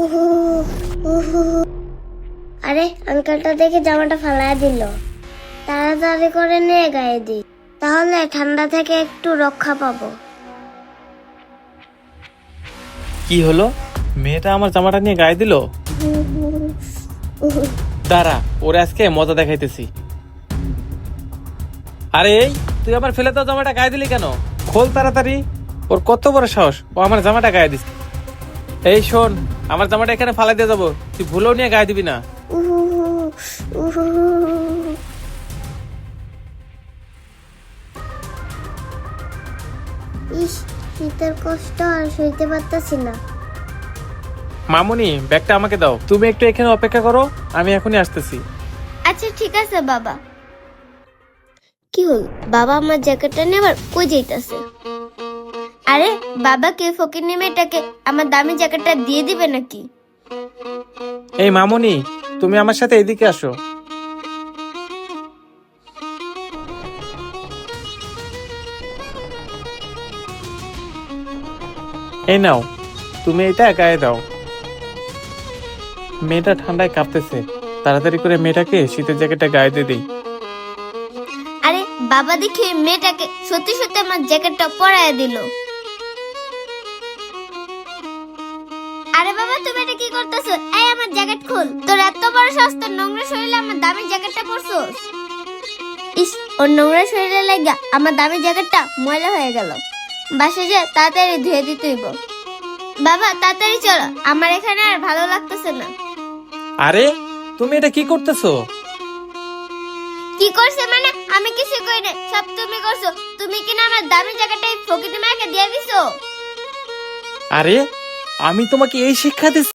উহু, উহু। আরে আঙ্কেলটা দেখে জামাটা ফালায় দিল। তাড়াতাড়ি করে নিয়ে গায়ে দিই, তাহলে ঠান্ডা থেকে একটু রক্ষা পাবো। কি হলো? মেয়েটা আমার জামাটা নিয়ে গায়ে দিল। দাঁড়া, ওরে আজকে মজা দেখাইতেছি। আরে এই, তুই আমার ফেলে তো জামাটা গায়ে দিলি কেন? খোল তাড়াতাড়ি। ওর কত বড় সাহস, ও আমার জামাটা গায়ে দিস। এই শোন, আমার জামাটা এখানে ফালাই দিয়ে যাবো, তুই ভুলেও নিয়ে গায়ে দিবি না। উহু, উহু। ইস, শীতের কষ্ট আর সইতে পারতাছি না। মামুনি, ব্যাগটা আমাকে দাও। তুমি একটু এখানে অপেক্ষা করো, আমি এখনই আসতেছি। আচ্ছা ঠিক আছে বাবা। কি হল, বাবা আমার জ্যাকেটটা নিয়ে আবার কই যাইতাছে? আরে বাবা কে ফকিন্নি মেয়েটাকে আমার দামি জ্যাকেটটা দিয়ে দিবে নাকি? এই মামুনি, তুমি আমার সাথে এদিকে আসো। এই নাও, তুমি এটা গায়ে দাও। মেয়েটা ঠান্ডায় কাঁপতেছে, তাড়াতাড়ি করে মেয়েটাকে শীতের জ্যাকেটটা গায়ে দিয়ে দিই। আরে বাবা দেখে মেয়েটাকে সত্যি সত্যি আমার জ্যাকেটটা পরায় দিল। আরে বাবা তুমি এটা কি করতেছো? এই আমার জ্যাকেট খুল। তোর এত বড় সাহস, তোর নোংরা শরীরে আমার দামি জ্যাকেটটা পরছস। ইস, ওর নোংরা শরীরে লাগা আমার দামি জ্যাকেটটা ময়লা হয়ে গেল। বাসে যে তাড়াতাড়ি ধুয়ে দিতে হইব। বাবা তাড়াতাড়ি চলো, আমার এখানে আর ভালো লাগতেছে না। আরে তুমি এটা কি করতেছো? কি করছে মানে? আমি কিছু করি না, সব তুমি করছো। তুমি কিনা আমার দামি জ্যাকেটটা ফকির মাকে দিয়ে দিছো। আরে আমি তোমাকে এই শিক্ষা দিচ্ছি।